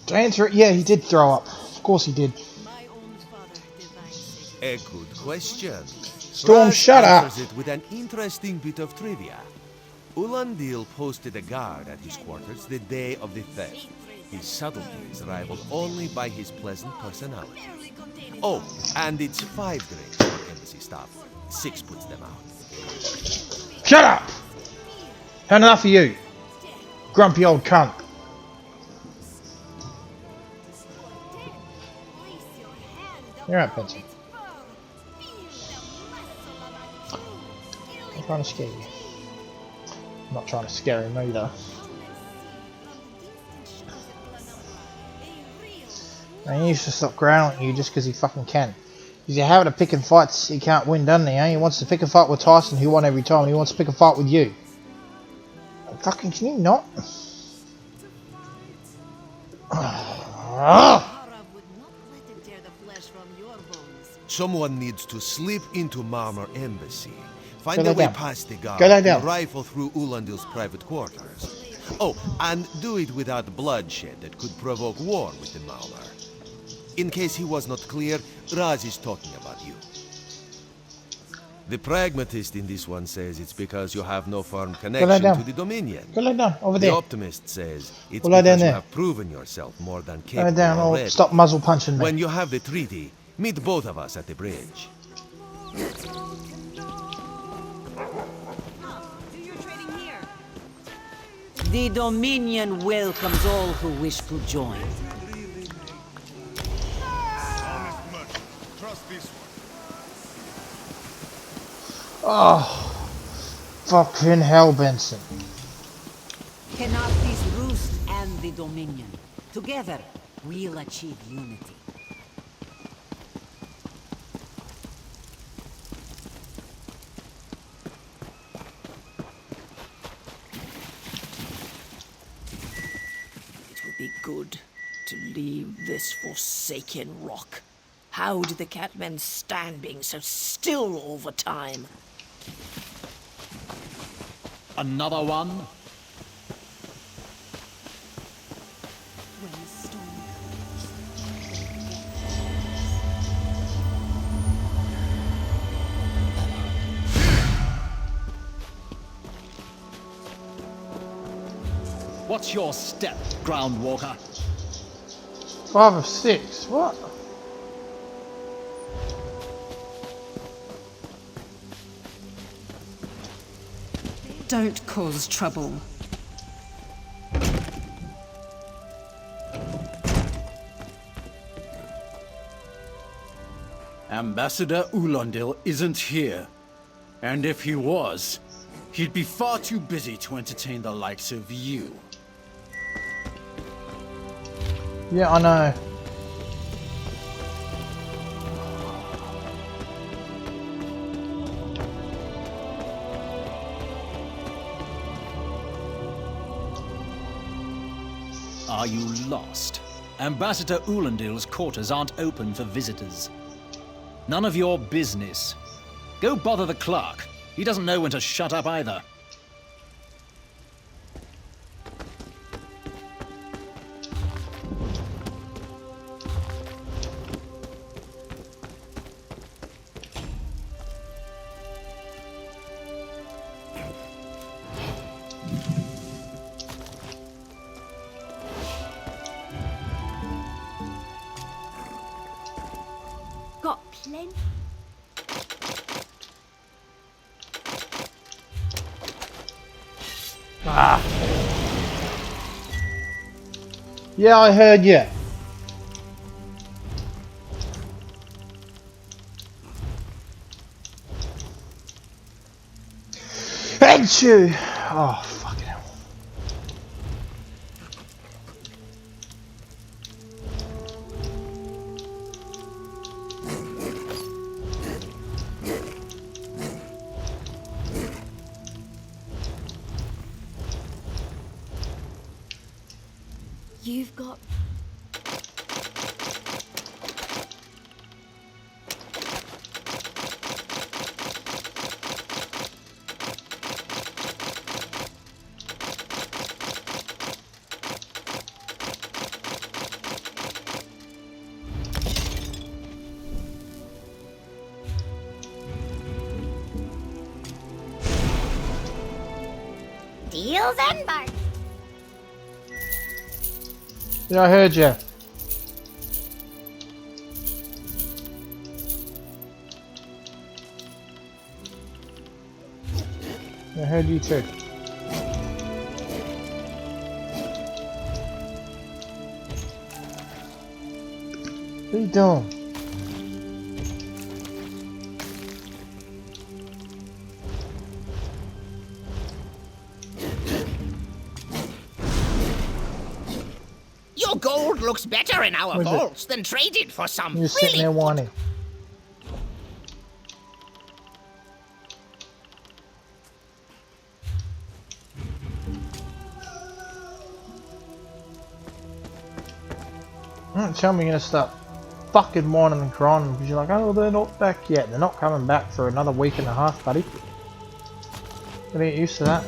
To answer it, yeah, he did throw up. Of course he did. A good question. Storm, Raz shut up! answers it with an interesting bit of trivia. Ulandil posted a guard at his quarters the day of the theft. His subtlety is rivaled only by his pleasant personality. Oh, and it's 5 drinks for embassy staff. 6 puts them out. Shut up! Had enough of you, grumpy old cunt. You're right, Benson. I'm trying to scare you. I'm not trying to scare him either. And he needs to stop growling at you just because he fucking can. Because you're having to pick in fights he can't win, doesn't he? Eh? He wants to pick a fight with Tyson, who won every time. He wants to pick a fight with you. Fucking, can you not? Someone needs to slip into Marmor Embassy, find a way past the guard, and rifle through Ulandil's private quarters. Oh, and do it without bloodshed that could provoke war with the Marmor. In case he was not clear, Raz is talking about you. The pragmatist in this one says it's because you have no firm connection to the Dominion. Go lay down, over there. The optimist says it's because you have proven yourself more than capable Go down, already. or stop muzzle punching me. When you have the treaty, meet both of us at the bridge. The Dominion welcomes all who wish to join. Oh, fucking hell, Benson. Khenarthi's Roost and the Dominion. Together, we'll achieve unity. It would be good to leave this forsaken rock. How do the catmen stand being so still all the time? Another one? What's your step, Groundwalker? 5 of 6, what? Don't cause trouble. Ambassador Ulandil isn't here. And if he was, he'd be far too busy to entertain the likes of you. Yeah, I know. Are you lost? Ambassador Ulandil's quarters aren't open for visitors. None of your business. Go bother the clerk. He doesn't know when to shut up either. Got plenty. Ah. Yeah, I heard you. Achoo! Oh, fucking hell. You've got... Wheels and bark. Yeah, I heard you. I heard you too. What are you doing? Your gold looks better in our vaults than traded for some. You're sitting there whining. Don't tell me you're gonna start fucking whining and crying because you're like, oh, they're not back yet. They're not coming back for another week and a half, buddy. Gotta get used to that.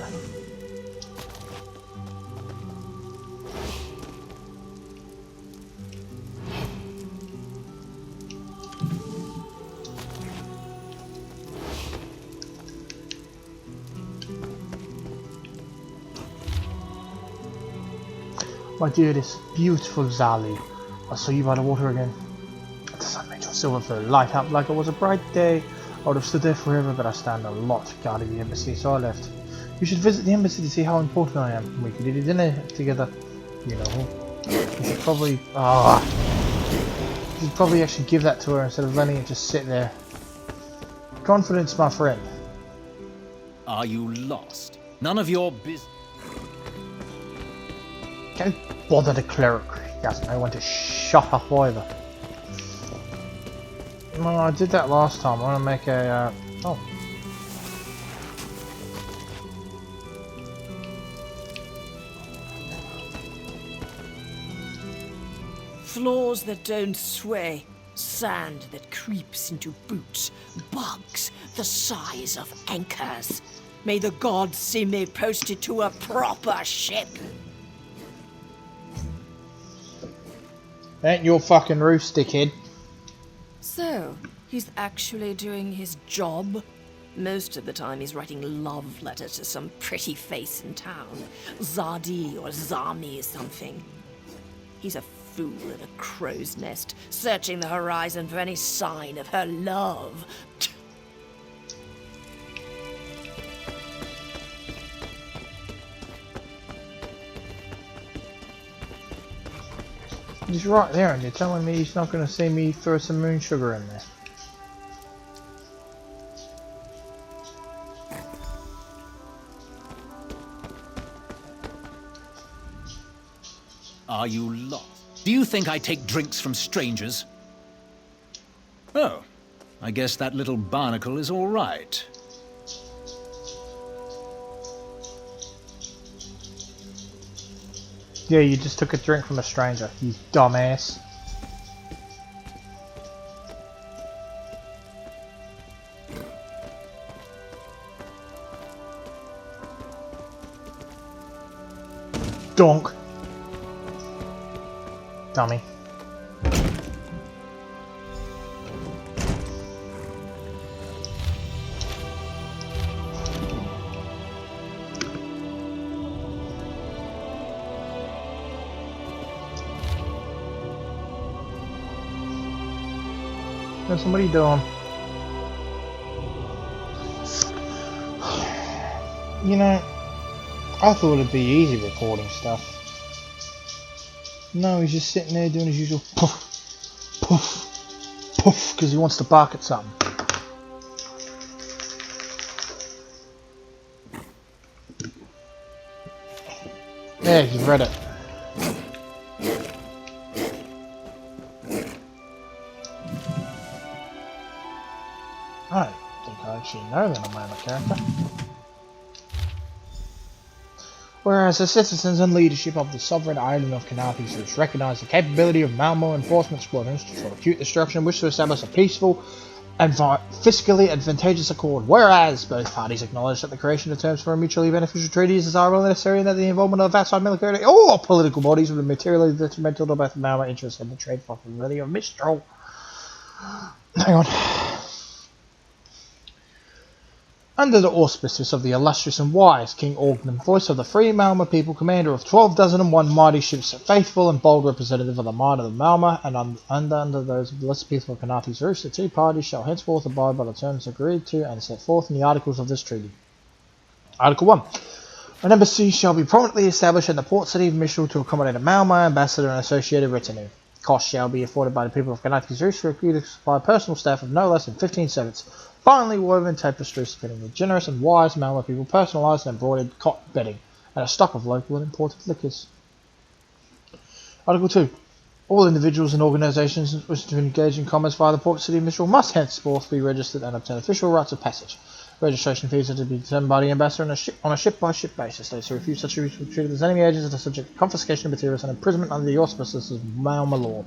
My dear, this beautiful Zali. I saw you by the water again. The sun made your silver fur light up like it was a bright day. I would have stood there forever, but I stand a lot guarding the embassy, so I left. You should visit the embassy to see how important I am. We could eat a dinner together. You know. You should probably... you should probably actually give that to her instead of letting it just sit there. Confidence, my friend. Are you lost? None of your business. Don't bother the cleric. He doesn't know when to shut up either. Well, I did that last time. I want to make a... oh. Floors that don't sway, sand that creeps into boots, bugs the size of anchors. May the gods see me posted to a proper ship. Ain't your fucking Roost, dickhead. So, he's actually doing his job? Most of the time he's writing love letters to some pretty face in town. Zadi or Zami or something. He's a fool in a crow's nest, searching the horizon for any sign of her love. He's right there and you're telling me he's not going to see me throw some moon sugar in there. Are you lost? Do you think I take drinks from strangers? Oh, I guess that little barnacle is all right. Yeah, you just took a drink from a stranger, you dumbass. Donk. Dummy. What's somebody doing? You know, I thought it'd be easy recording stuff. No, he's just sitting there doing his usual puff, puff, puff, because he wants to bark at something. Yeah, you've read it. I don't think I actually know that I'm a character. Whereas the citizens and leadership of the sovereign island of Khenarthi recognize the capability of Malmo enforcement squadrons to troubleshoot destruction and wish to establish a peaceful and fiscally advantageous accord. Whereas both parties acknowledge that the creation of terms for a mutually beneficial treaty is desirable and necessary, and that the involvement of outside military or political bodies would be materially detrimental to both Malmo interests and the trade profitability of Mistral. Hang on. Under the auspices of the illustrious and wise King Orgnan, voice of the free Malma people, commander of 12,001 mighty ships, faithful and bold representative of the might of the Malma, and under those of the blessed people of Khenarthi's Roost, the two parties shall henceforth abide by the terms agreed to and set forth in the articles of this treaty. Article 1. An embassy shall be prominently established in the port city of Mishal to accommodate a Malma ambassador and associated retinue. Costs shall be afforded by the people of Khenarthi's Roost for agreed to supply personal staff of no less than 15 servants, finely woven tapestries fitting with generous and wise Malma people, personalised and embroidered cotton bedding, and a stock of local and imported liquors. Article 2. All individuals and organisations wishing to engage in commerce via the port city of Mishal must henceforth be registered and obtain official rights of passage. Registration fees are to be determined by the ambassador on a ship-by-ship basis. Those who refuse such use will be treated as enemy agents and are subject to confiscation of materials and imprisonment under the auspices of Malma law.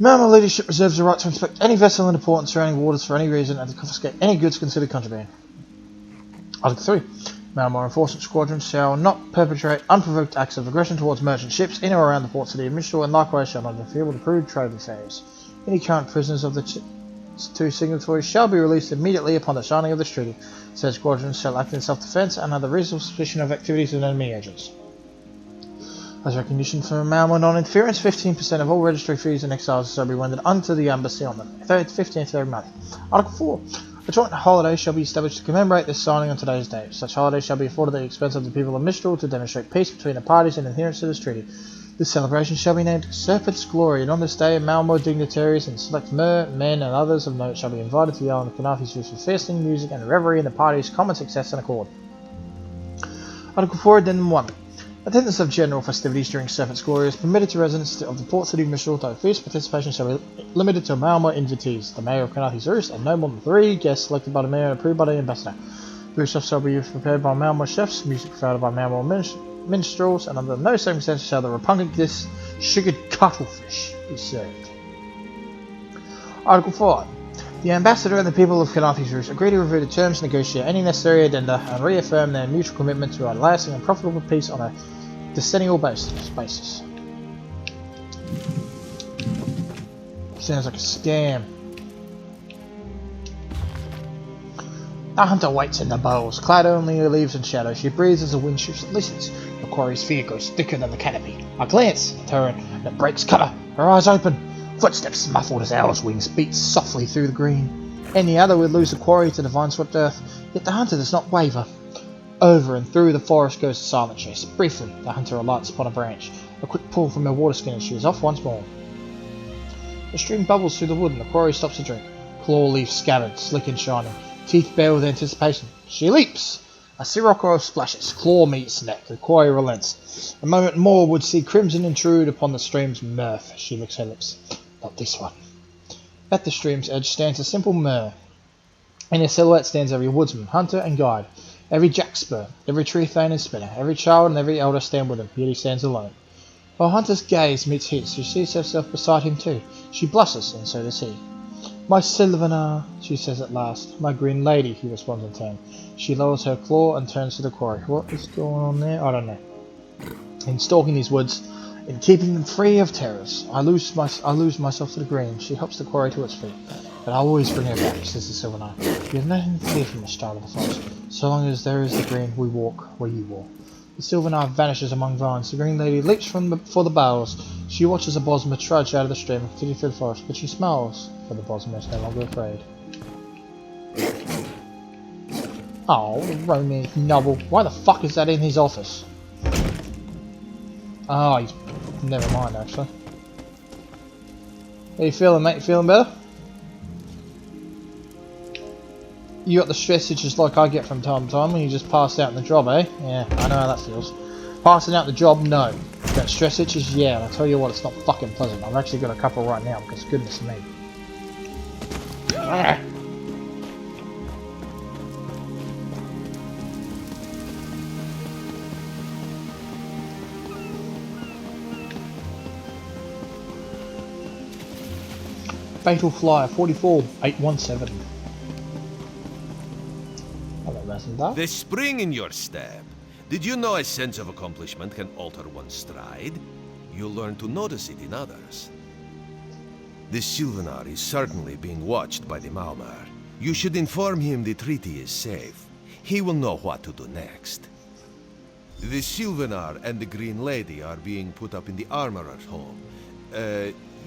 Malma leadership reserves the right to inspect any vessel in the port and surrounding waters for any reason and to confiscate any goods considered contraband. Article 3. Malma enforcement squadrons shall not perpetrate unprovoked acts of aggression towards merchant ships in or around the port city of Mishal, and likewise shall not interfere with approved trade affairs. Any current prisoners of the two signatories shall be released immediately upon the signing of this treaty. Said squadrons shall act in self-defence and under reasonable suspicion of activities of enemy agents. As recognition for Malma non-interference, 15% of all registry fees and exiles shall be rendered unto the embassy on the 15th of every month. Article 4. A joint holiday shall be established to commemorate this signing on today's date. Such holiday shall be afforded at the expense of the people of Mistral to demonstrate peace between the parties in adherence to this treaty. This celebration shall be named Serpent's Glory, and on this day Malmo dignitaries and select men and others of note shall be invited to the island of Khenarthi's Roost for feasting, music, and revelry in the party's common success and accord. Article 4, Addendum 1. Attendance of general festivities during Serpent's Glory is permitted to residents of the port city of Mishal, though feast participation shall be limited to Malmo invitees, the mayor of Khenarthi's Roost, and no more than 3 guests selected by the mayor and approved by the ambassador. Food stuff shall be prepared by Malmo chefs, music provided by Malmo minstrels, and under no circumstances shall the repugnant dish sugared cuttlefish be served. Article 5. The ambassador and the people of Khenarthi's Roost agree to review the terms, negotiate any necessary addenda, and reaffirm their mutual commitment to a lasting and profitable peace on a decennial basis. Sounds like a scam. The hunter waits in the bowls, clad only in leaves and shadows. She breathes as the wind shifts and listens. The quarry's fear grows thicker than the canopy. I glance, turn, and it breaks cover. Her eyes open. Footsteps muffled as owl's wings beat softly through the green. Any other would lose the quarry to the vine-swept earth, yet the hunter does not waver. Over and through the forest goes the silent chase. Briefly, the hunter alights upon a branch. A quick pull from her water skin and she is off once more. The stream bubbles through the wood and the quarry stops to drink. Claw leaf scabbard, slick and shining. Teeth bare with anticipation. She leaps! A sirocco splashes. Claw meets neck. The quarry relents. A moment more would see crimson intrude upon the stream's mirth. She licks her lips. Not this one. At the stream's edge stands a simple mer. In her silhouette stands every woodsman, hunter, and guide. Every jackspur, every tree thane and spinner, every child and every elder stand with him, yet he stands alone. While Hunter's gaze meets his, she sees herself beside him too. She blushes, and so does he. My Sylvanar, she says at last. My green lady, he responds in turn. She lowers her claw and turns to the quarry. What is going on there? I don't know. In stalking these woods, in keeping them free of terrors, I lose myself to the green. She helps the quarry to its feet. But I always bring her back, says the Sylvanar. You have nothing to fear from the start of the forest. So long as there is the green, we walk where you walk. The Sylvanar vanishes among vines. The green lady leaps for the boughs. She watches the Bosmer trudge out of the stream and continue through the forest, but she smiles, for the Bosmer is no longer afraid. Oh, the romance novel. Why the fuck is that in his office? Oh, he's... never mind, actually. How you feeling, mate? You feeling better? You got the stress itches like I get from time to time when you just pass out in the job, eh? Yeah, I know how that feels. Passing out the job, no. That stress itches, yeah, and I tell you what, it's not fucking pleasant. I've actually got a couple right now, because goodness me. Ah. Fatal Flyer 44817. The spring in your step. Did you know a sense of accomplishment can alter one's stride? You'll learn to notice it in others. This Sylvanar is certainly being watched by the Malmar. You should inform him the treaty is safe. He will know what to do next. The Sylvanar and the Green Lady are being put up in the Armorer's home.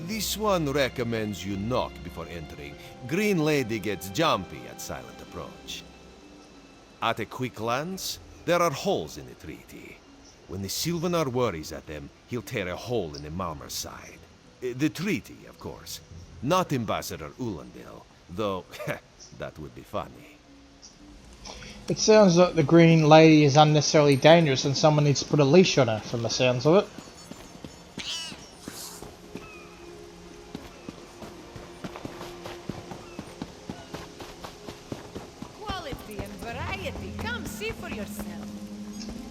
This one recommends you knock before entering. Green Lady gets jumpy at silent approach. At a quick glance, there are holes in the treaty. When the Sylvanar worries at them, he'll tear a hole in the Malmer's side. The treaty, of course. Not Ambassador Ulandil, though that would be funny. It sounds like the Green Lady is unnecessarily dangerous and someone needs to put a leash on her, from the sounds of it. Quality and variety. Come see for yourself.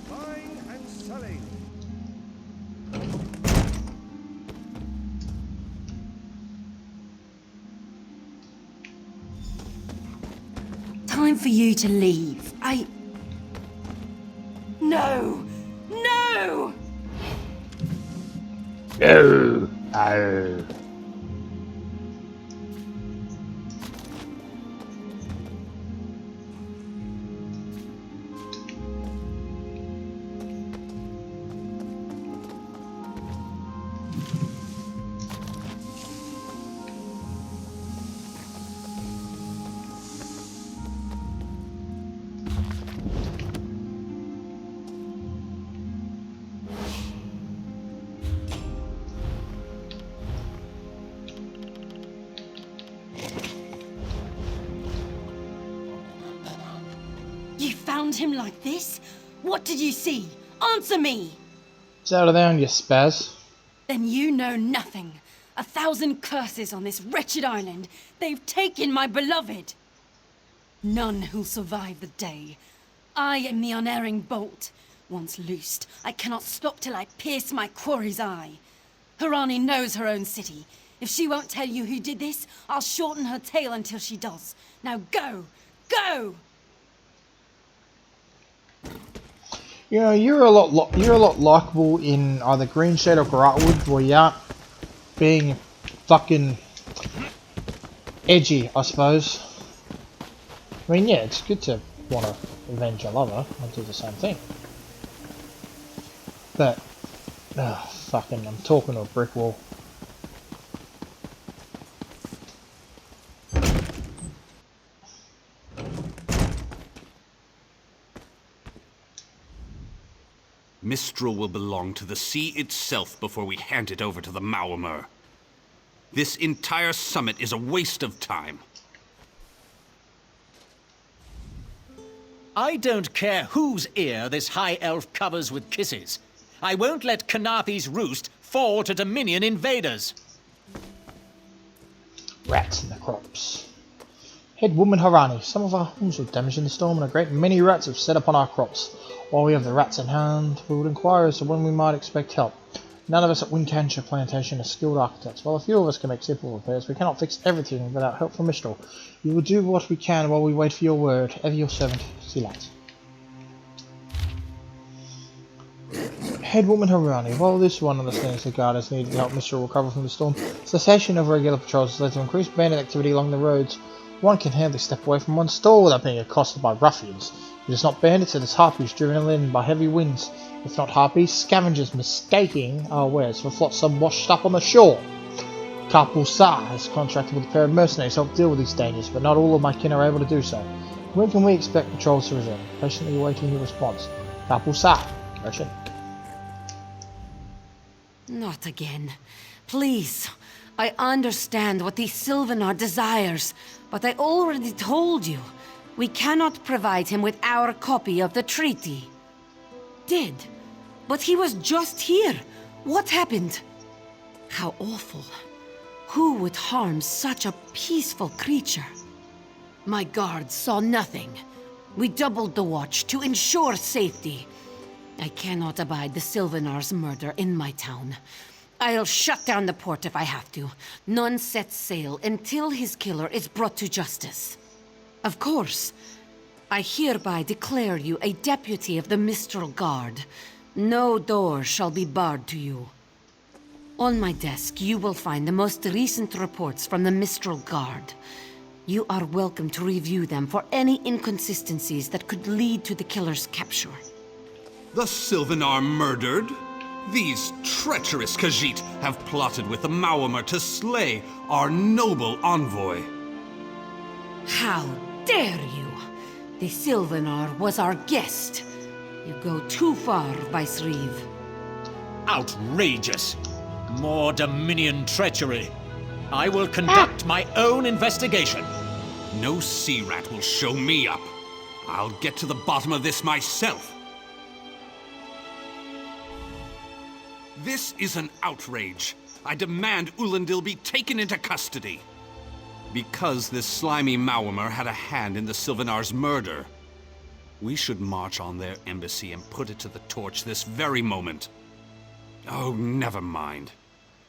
Buying and selling. Time for you to leave. No! No! No! No. You found him like this? What did you see? Answer me! Settle down, you spaz. Then you know nothing. 1,000 curses on this wretched island. They've taken my beloved. None who'll survive the day. I am the unerring bolt. Once loosed, I cannot stop till I pierce my quarry's eye. Harani knows her own city. If she won't tell you who did this, I'll shorten her tail until she does. Now go! Go! You know, you're a lot likable in either Green Shade or Garotwood, where you aren't being fucking edgy, I suppose. I mean, yeah, it's good to want to avenge a lover. I'll do the same thing. But, fucking, I'm talking to a brick wall. Mistral will belong to the sea itself before we hand it over to the Malmer. This entire summit is a waste of time. I don't care whose ear this high elf covers with kisses. I won't let Khenarthi's roost fall to Dominion invaders. Rats in the crops. Head woman Harani, some of our homes were damaged in the storm and a great many rats have set upon our crops. While we have the rats in hand, we would inquire as to when we might expect help. None of us at Windcancher Plantation are skilled architects. While a few of us can make simple repairs, we cannot fix everything without help from Mistral. We will do what we can while we wait for your word. Ever your servant, Silat. Head woman Harani, while this one understands the guard is needed to help Mistral recover from the storm, cessation of regular patrols has led to increased bandit activity along the roads. One can hardly step away from one's store without being accosted by ruffians. It is not bandits, it is harpies driven in by heavy winds. If not harpies, scavengers mistaking our wares for flotsam washed up on the shore. Kapul Sar has contracted with a pair of mercenaries to help deal with these dangers, but not all of my kin are able to do so. When can we expect patrols to resume? Patiently awaiting your response. Kapul Sar, merchant. Not again. Please. I understand what the Sylvanar desires, but I already told you. We cannot provide him with our copy of the treaty. Did. But he was just here. What happened? How awful. Who would harm such a peaceful creature? My guards saw nothing. We doubled the watch to ensure safety. I cannot abide the Sylvanar's murder in my town. I'll shut down the port if I have to. None sets sail until his killer is brought to justice. Of course. I hereby declare you a deputy of the Mistral Guard. No door shall be barred to you. On my desk, you will find the most recent reports from the Mistral Guard. You are welcome to review them for any inconsistencies that could lead to the killer's capture. The Sylvanar murdered? These treacherous Khajiit have plotted with the Maormer to slay our noble envoy. How dare you! The Sylvanar was our guest. You go too far, Vicereeve. Outrageous! More Dominion treachery. I will conduct my own investigation. No sea rat will show me up. I'll get to the bottom of this myself. This is an outrage. I demand Ulandil be taken into custody. Because this slimy Maormer had a hand in the Sylvanar's murder, we should march on their embassy and put it to the torch this very moment. Oh, never mind.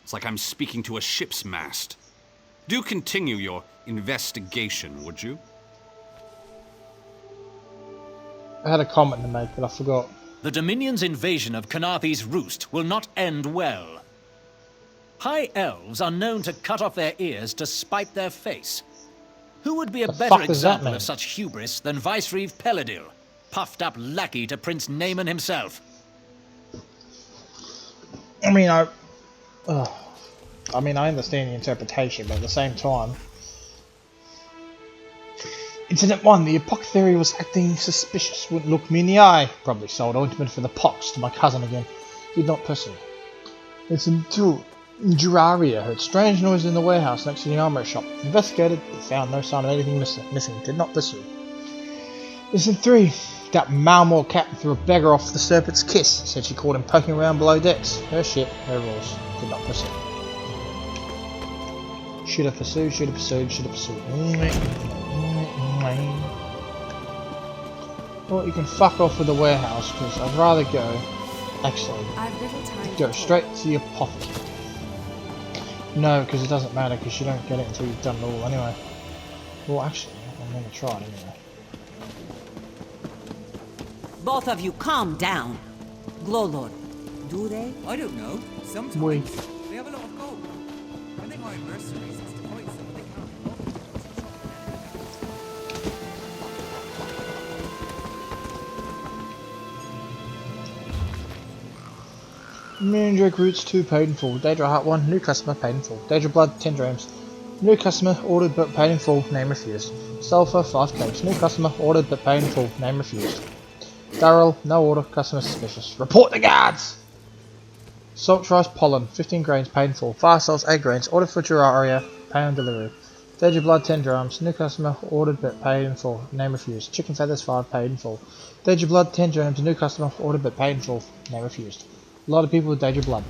It's like I'm speaking to a ship's mast. Do continue your investigation, would you? I had a comment to make, but I forgot. The Dominion's invasion of Khenarthi's Roost will not end well. High Elves are known to cut off their ears to spite their face. Who would be a better example of such hubris than Vicereeve Peladil, puffed up lackey to Prince Naaman himself? I mean, I understand the interpretation, but at the same time, Incident 1, the apothecary was acting suspicious, wouldn't look me in the eye. Probably sold ointment for the pox to my cousin again. Did not pursue. Incident 2, Juraria heard strange noise in the warehouse next to the armory shop. Investigated, but found no sign of anything missing. Did not pursue. Incident 3, that Malmore captain threw a beggar off the Serpent's Kiss. Said she caught him poking around below decks. Her ship, her rules. Did not pursue. Should have pursued, should have pursued, should have pursued. Well, you can fuck off with the warehouse, because I'd rather go, actually, go straight to the apothecary. No, because it doesn't matter, because you don't get it until you've done it all anyway. Well, actually, I'm going to try it anyway. Both of you calm down. Glowlord, do they? I don't know. Sometimes they have a lot of gold. I think I'm mercenaries to fight them, but they can't. Mandrake Roots 2 paid in full. Daedra Heart 1, new customer paid in full. Daedra Blood 10 drams. New customer ordered but paid in full, name refused. Sulfur 5 cakes. New customer ordered but paid in full, name refused. Darrell, no order, customer suspicious. Report the guards! Salt rice pollen, 15 grains, paid in full. Fire salts, 8 grains, ordered for Juraria, pay on delivery. Daedra Blood 10 drams. New customer ordered but paid in full, name refused. Chicken feathers 5, paid in full. Daedra Blood 10 drams. New customer ordered but paid in full, name refused. A lot of people with Daedra Blood.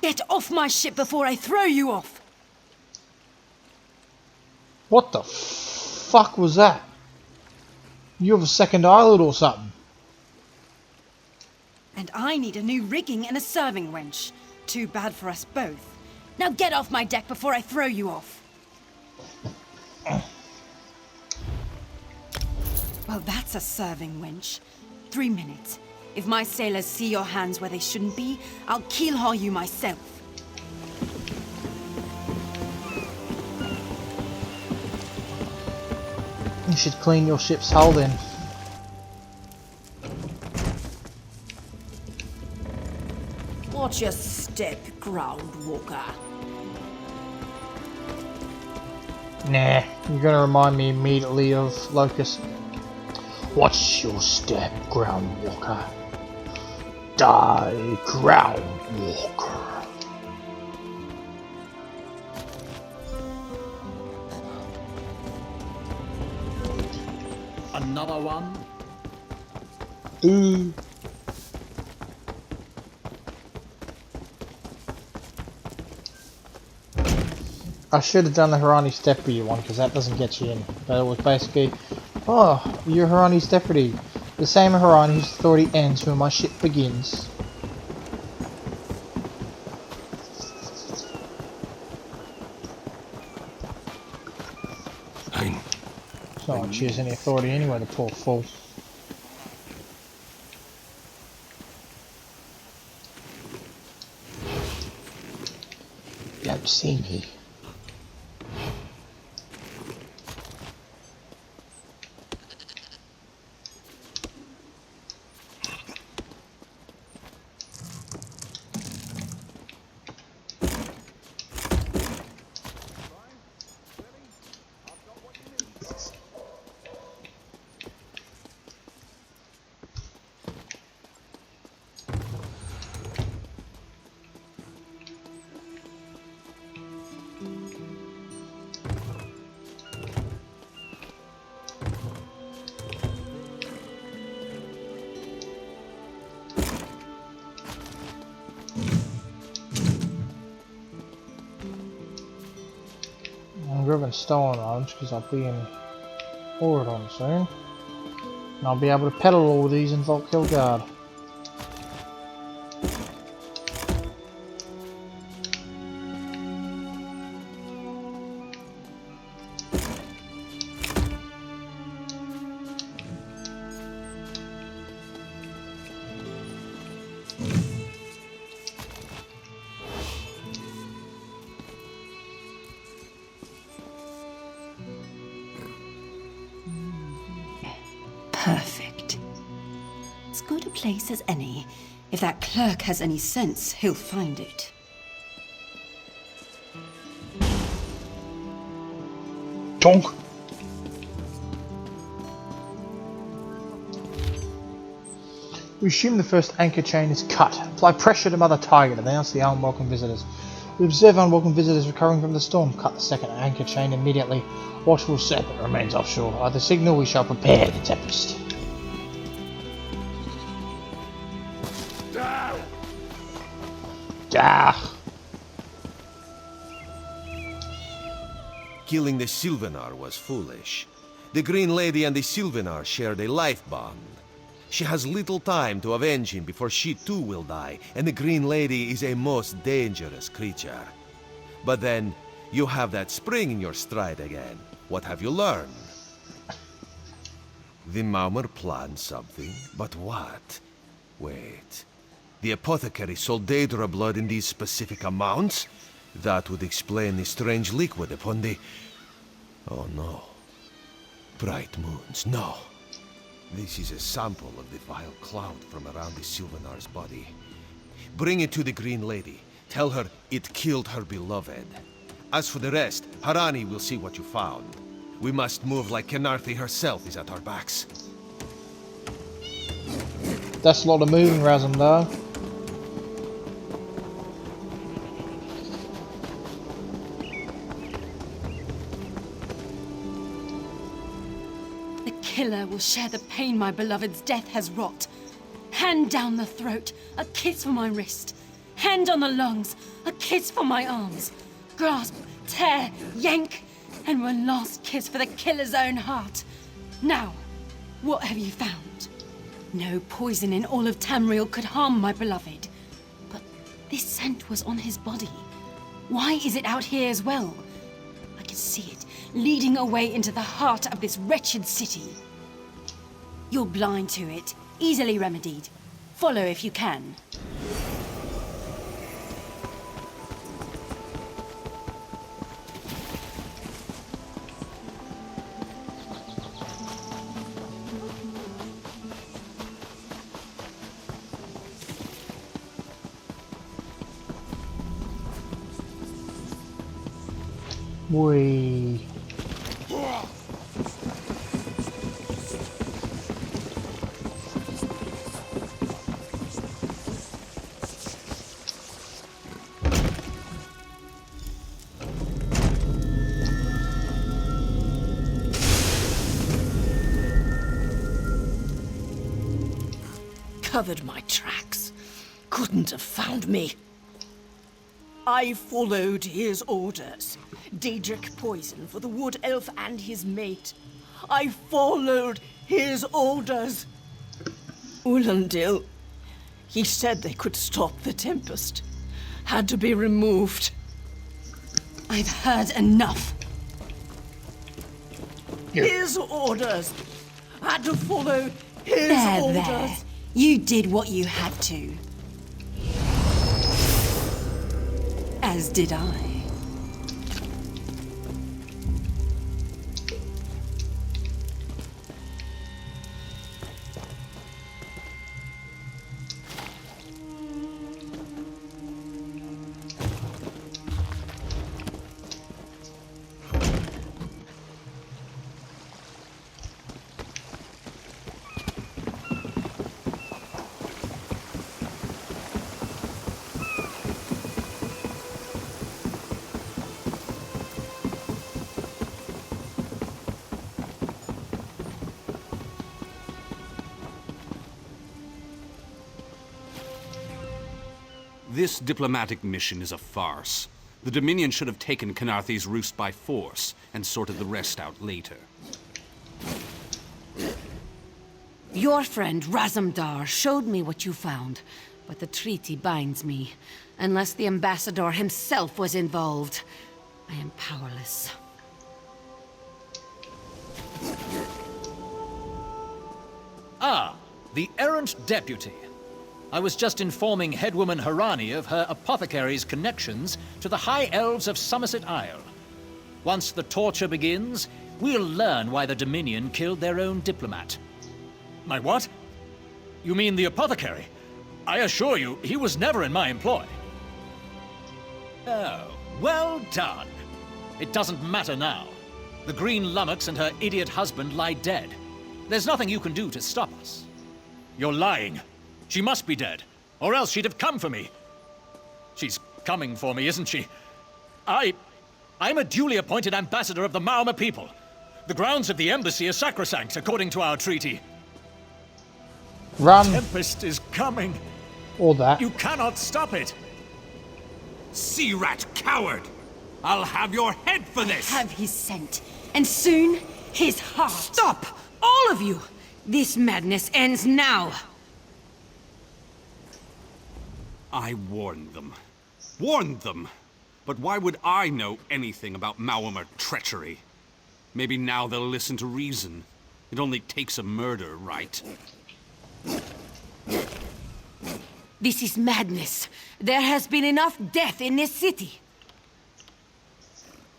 Get off my ship before I throw you off! What the fuck was that? You have a second eyelid or something? And I need a new rigging and a serving wench. Too bad for us both. Now get off my deck before I throw you off. Well, that's a serving wench. 3 minutes. If my sailors see your hands where they shouldn't be, I'll keel-haul you myself. You should clean your ship's hull then. Watch your step, Groundwalker. Nah, you're gonna remind me immediately of Locust. Watch your step, Groundwalker. Die, Groundwalker. Another one? Ooh. I should have done the Harani's Deputy one, because that doesn't get you in. But it was basically, oh, you're Harani's Deputy. The same Harani whose authority ends when my ship begins. not like she has any authority anyway, the poor fool. Don't see me. I'm grabbing stolen items because I'll be in Oradon soon. And I'll be able to peddle all these in Vault Kilgard. Perfect. As good a place as any. If that clerk has any sense, he'll find it. Tonk! We assume the first anchor chain is cut. Apply pressure to Mother Tiger to announce the unwelcome visitors. We observe unwelcome visitors recovering from the storm. Cut the second anchor chain immediately. Watchful Serpent remains offshore. At the signal, we shall prepare the Tempest. Killing the Sylvanar was foolish. The Green Lady and the Sylvanar shared a life bond. She has little time to avenge him before she too will die, and the Green Lady is a most dangerous creature. But then, you have that spring in your stride again. What have you learned? The Maumar planned something, but what? Wait. The apothecary sold Daedra blood in these specific amounts? That would explain the strange liquid upon the... Oh no. Bright moons, no. This is a sample of the vile cloud from around the Sylvanar's body. Bring it to the Green Lady. Tell her it killed her beloved. As for the rest, Harani will see what you found. We must move like Khenarthi herself is at our backs. That's a lot of moving, Razumdar. The killer will share the pain my beloved's death has wrought. Hand down the throat, a kiss for my wrist. Hand on the lungs, a kiss for my arms. Grasp, tear, yank, and one last kiss for the killer's own heart. Now, what have you found? No poison in all of Tamriel could harm my beloved. But this scent was on his body. Why is it out here as well? I can see it, leading away into the heart of this wretched city. You're blind to it, easily remedied. Follow if you can. Whee. Covered my tracks. Couldn't have found me. I followed his orders. Daedric poison for the wood elf and his mate. I followed his orders. Ulandil, he said they could stop the Tempest. Had to be removed. I've heard enough. His orders. I had to follow his orders. There. You did what you had to. As did I. This diplomatic mission is a farce. The Dominion should have taken Khenarthi's Roost by force and sorted the rest out later. Your friend Razumdar showed me what you found, but the treaty binds me. Unless the ambassador himself was involved, I am powerless. Ah, the errant deputy. I was just informing headwoman Harani of her apothecary's connections to the High Elves of Somerset Isle. Once the torture begins, we'll learn why the Dominion killed their own diplomat. My what? You mean the apothecary? I assure you, he was never in my employ. Oh, well done. It doesn't matter now. The Green Lummox and her idiot husband lie dead. There's nothing you can do to stop us. You're lying. She must be dead, or else she'd have come for me. She's coming for me, isn't she? I'm a duly appointed ambassador of the Mauma people. The grounds of the embassy are sacrosanct, according to our treaty. Run. Tempest is coming. All that. You cannot stop it. Sea rat coward! I'll have your head for this! Have his scent, and soon his heart. Stop! All of you! This madness ends now! I warned them. Warned them! But why would I know anything about Maumar treachery? Maybe now they'll listen to reason. It only takes a murder, right? This is madness. There has been enough death in this city.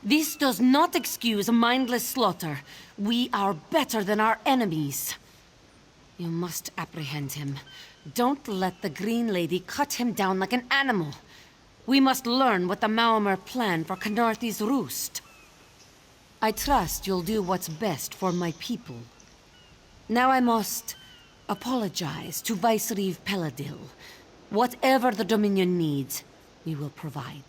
This does not excuse mindless slaughter. We are better than our enemies. You must apprehend him. Don't let the Green Lady cut him down like an animal. We must learn what the Maumar plan for Khenarthi's Roost. I trust you'll do what's best for my people. Now I must apologize to Vicereeve Peladil. Whatever the Dominion needs, we will provide.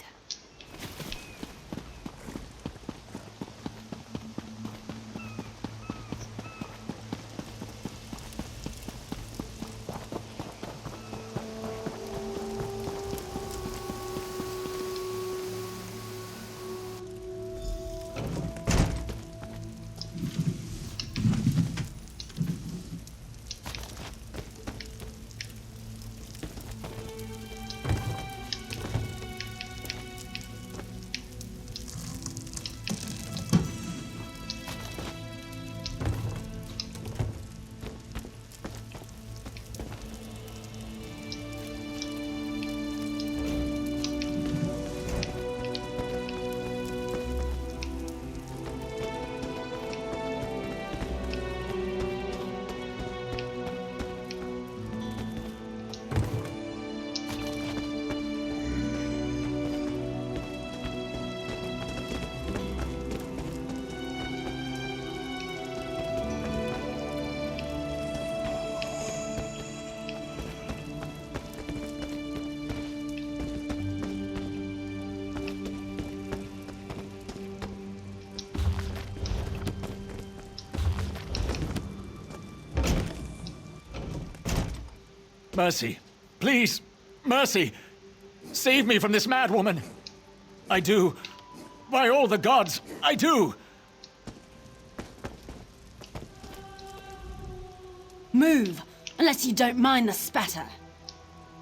Mercy. Please. Mercy. Save me from this mad woman. I do. By all the gods, I do. Move, unless you don't mind the spatter.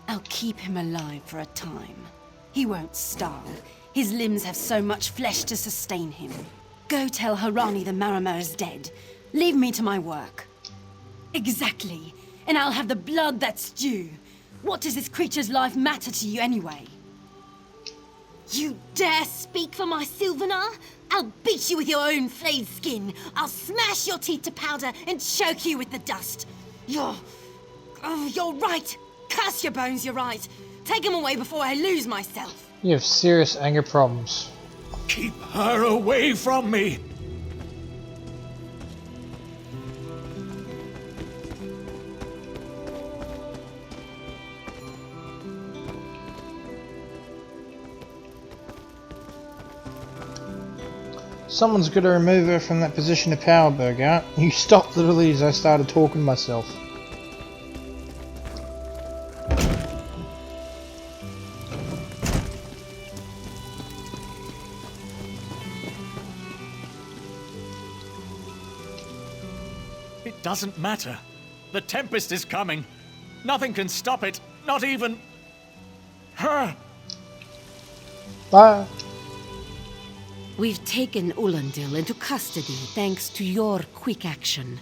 I'll keep him alive for a time. He won't starve. His limbs have so much flesh to sustain him. Go tell Harani the Maramir is dead. Leave me to my work. Exactly. And I'll have the blood that's due. What does this creature's life matter to you anyway? You dare speak for my Sylvanar? I'll beat you with your own flayed skin. I'll smash your teeth to powder and choke you with the dust. You're right. Curse your bones, you're right. Take him away before I lose myself. You have serious anger problems. Keep her away from me! Someone's got to remove her from that position of power, Burger. You stopped literally as I started talking to myself. It doesn't matter. The Tempest is coming. Nothing can stop it. Not even... her. Bye. We've taken Ulandil into custody thanks to your quick action.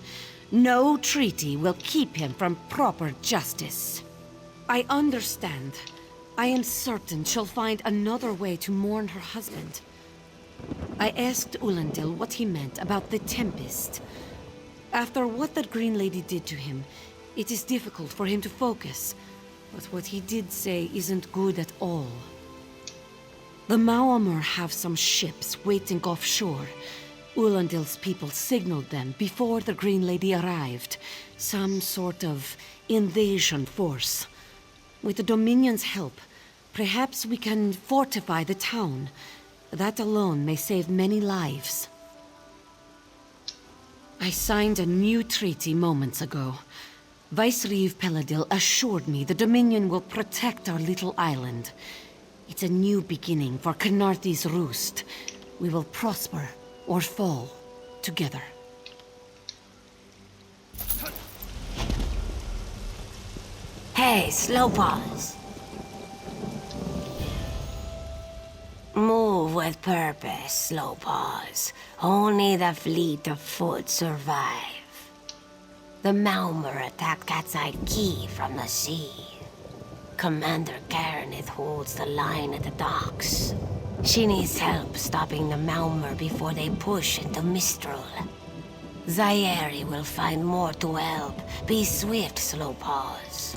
No treaty will keep him from proper justice. I understand. I am certain she'll find another way to mourn her husband. I asked Ulandil what he meant about the Tempest. After what that Green Lady did to him, it is difficult for him to focus. But what he did say isn't good at all. The Maumur have some ships waiting offshore. Ulandil's people signaled them before the Green Lady arrived. Some sort of invasion force. With the Dominion's help, perhaps we can fortify the town. That alone may save many lives. I signed a new treaty moments ago. Vicereeve Peladil assured me the Dominion will protect our little island. It's a new beginning for Khenarthi's Roost. We will prosper or fall together. Hey, slow pause. Move with purpose, slow pause. Only the fleet of foot survive. The Maumur attacked Cat's-Eye Key from the sea. Commander Khenarthi holds the line at the docks. She needs help stopping the Maumur before they push into Mistral. Zairi will find more to help. Be swift, slow pause.